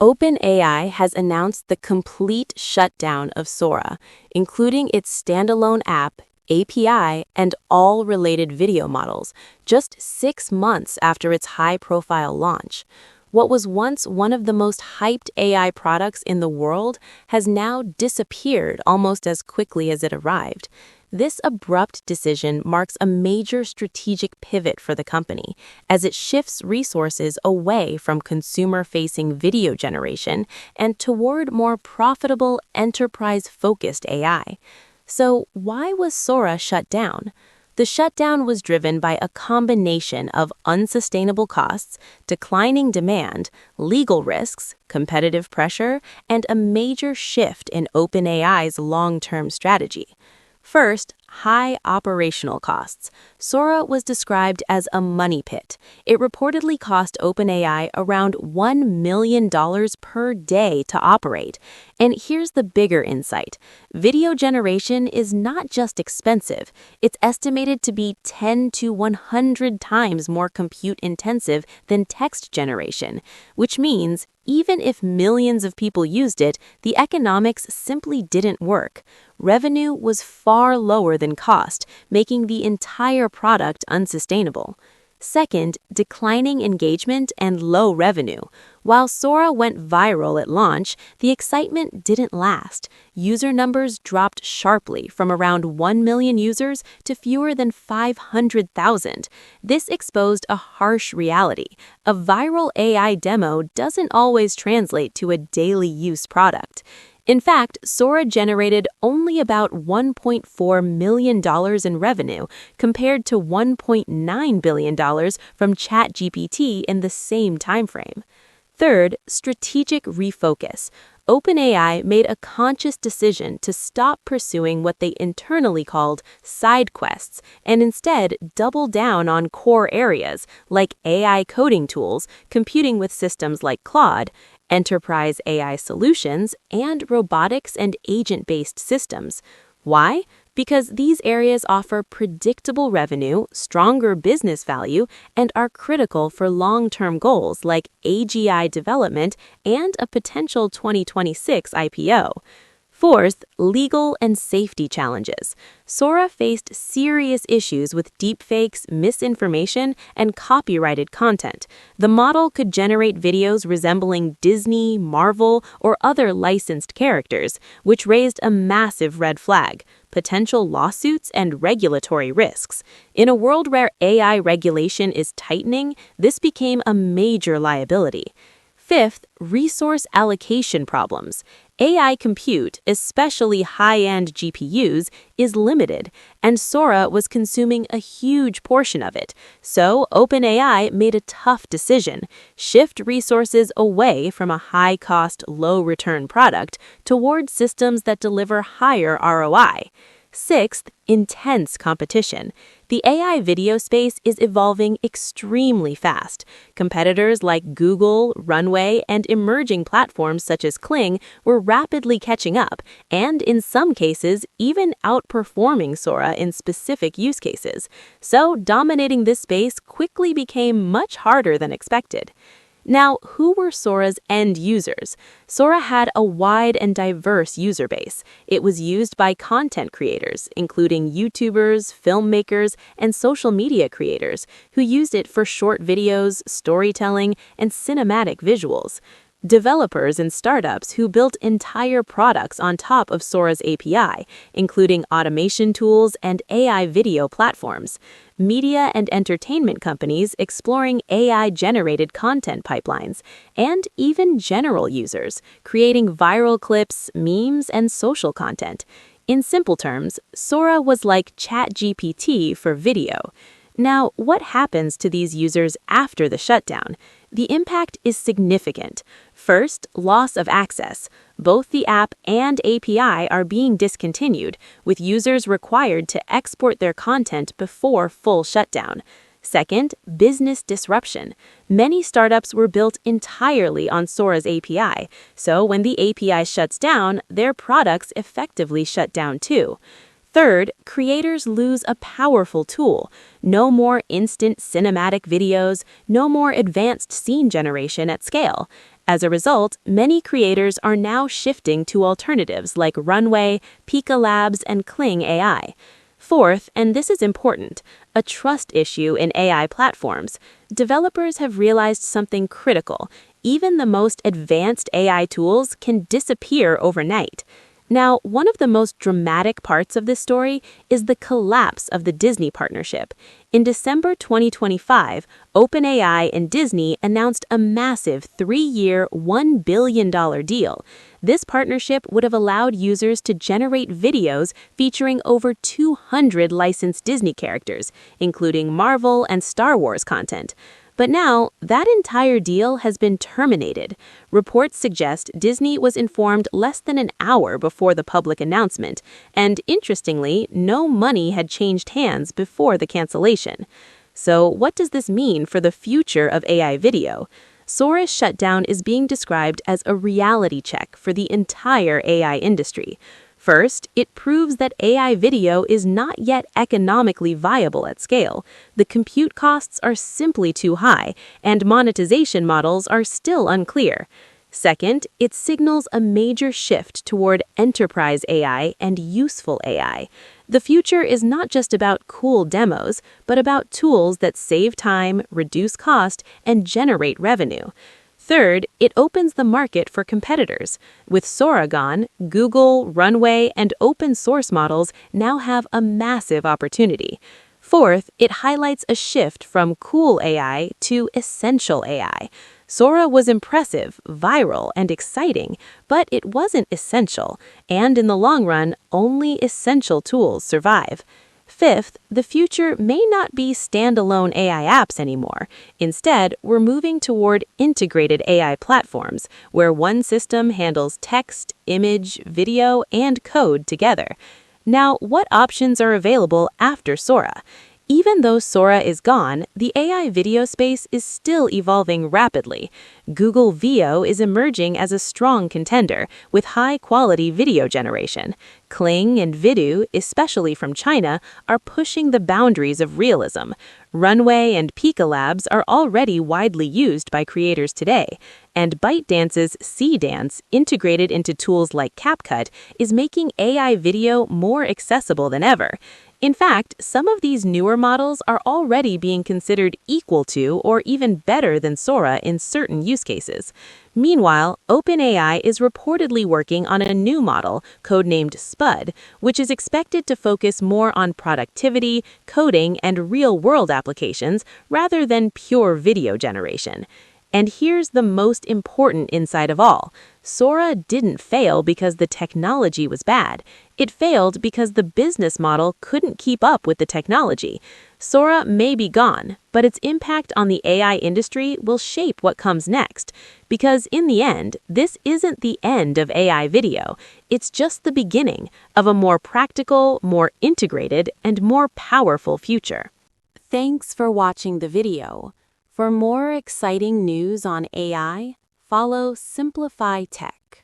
OpenAI has announced the complete shutdown of Sora, including its standalone app, API, and all related video models, just 6 months after its high-profile launch. What was once one of the most hyped AI products in the world has now disappeared almost as quickly as it arrived. This abrupt decision marks a major strategic pivot for the company, as it shifts resources away from consumer-facing video generation and toward more profitable, enterprise-focused AI. So, why was Sora shut down? The shutdown was driven by a combination of unsustainable costs, declining demand, legal risks, competitive pressure, and a major shift in OpenAI's long-term strategy. First, high operational costs. Sora was described as a money pit. It reportedly cost OpenAI around $1 million per day to operate. And here's the bigger insight. Video generation is not just expensive. It's estimated to be 10 to 100 times more compute intensive than text generation, which means even if millions of people used it, the economics simply didn't work. Revenue was far lower than cost, making the entire product unsustainable. Second, declining engagement and low revenue. While Sora went viral at launch, the excitement didn't last. User numbers dropped sharply from around 1 million users to fewer than 500,000. This exposed a harsh reality. A viral AI demo doesn't always translate to a daily use product. In fact, Sora generated only about $1.4 million in revenue compared to $1.9 billion from ChatGPT in the same timeframe. Third, strategic refocus. OpenAI made a conscious decision to stop pursuing what they internally called side quests and instead double down on core areas like AI coding tools, computing with systems like Claude, enterprise AI solutions, and robotics and agent-based systems. Why? Because these areas offer predictable revenue, stronger business value, and are critical for long-term goals like AGI development and a potential 2026 IPO. Fourth, legal and safety challenges. Sora faced serious issues with deepfakes, misinformation, and copyrighted content. The model could generate videos resembling Disney, Marvel, or other licensed characters, which raised a massive red flag: potential lawsuits and regulatory risks. In a world where AI regulation is tightening, this became a major liability. Fifth, resource allocation problems. AI compute, especially high-end GPUs, is limited, and Sora was consuming a huge portion of it. So OpenAI made a tough decision: shift resources away from a high-cost, low-return product towards systems that deliver higher ROI. Sixth, intense competition. The AI video space is evolving extremely fast. Competitors like Google, Runway, and emerging platforms such as Kling were rapidly catching up, and in some cases, even outperforming Sora in specific use cases. So, dominating this space quickly became much harder than expected. Now, who were Sora's end users? Sora had a wide and diverse user base. It was used by content creators, including YouTubers, filmmakers, and social media creators, who used it for short videos, storytelling, and cinematic visuals. Developers and startups who built entire products on top of Sora's API, including automation tools and AI video platforms. Media and entertainment companies exploring AI-generated content pipelines, and even general users creating viral clips, memes, and social content. In simple terms, Sora was like ChatGPT for video. Now, what happens to these users after the shutdown? The impact is significant. First, loss of access. Both the app and API are being discontinued, with users required to export their content before full shutdown. Second, business disruption. Many startups were built entirely on Sora's API, so when the API shuts down, their products effectively shut down too. Third, creators lose a powerful tool. No more instant cinematic videos, no more advanced scene generation at scale. As a result, many creators are now shifting to alternatives like Runway, Pika Labs, and Kling AI. Fourth, and this is important, a trust issue in AI platforms. Developers have realized something critical. Even the most advanced AI tools can disappear overnight. Now, one of the most dramatic parts of this story is the collapse of the Disney partnership. In December 2025, OpenAI and Disney announced a massive 3-year, $1 billion deal. This partnership would have allowed users to generate videos featuring over 200 licensed Disney characters, including Marvel and Star Wars content. But now, that entire deal has been terminated. Reports suggest Disney was informed less than an hour before the public announcement, and interestingly, no money had changed hands before the cancellation. So, what does this mean for the future of AI video? Sora's shutdown is being described as a reality check for the entire AI industry. First, it proves that AI video is not yet economically viable at scale. The compute costs are simply too high, and monetization models are still unclear. Second, it signals a major shift toward enterprise AI and useful AI. The future is not just about cool demos, but about tools that save time, reduce cost, and generate revenue. Third, it opens the market for competitors. With Sora gone, Google, Runway, and open source models now have a massive opportunity. Fourth, it highlights a shift from cool AI to essential AI. Sora was impressive, viral, and exciting, but it wasn't essential, and in the long run, only essential tools survive. Fifth, the future may not be standalone AI apps anymore. Instead, we're moving toward integrated AI platforms, where one system handles text, image, video, and code together. Now, what options are available after Sora? Even though Sora is gone, the AI video space is still evolving rapidly. Google Veo is emerging as a strong contender, with high-quality video generation. Kling and Vidu, especially from China, are pushing the boundaries of realism. Runway and Pika Labs are already widely used by creators today, and ByteDance's C-Dance, integrated into tools like CapCut, is making AI video more accessible than ever. In fact, some of these newer models are already being considered equal to or even better than Sora in certain use cases. Meanwhile, OpenAI is reportedly working on a new model, codenamed Spud, which is expected to focus more on productivity, coding, and real-world applications rather than pure video generation. And here's the most important insight of all. Sora didn't fail because the technology was bad. It failed because the business model couldn't keep up with the technology. Sora may be gone, but its impact on the AI industry will shape what comes next. Because in the end, this isn't the end of AI video. It's just the beginning of a more practical, more integrated, and more powerful future. Thanks for watching the video. For more exciting news on AI, follow SimplfyTech.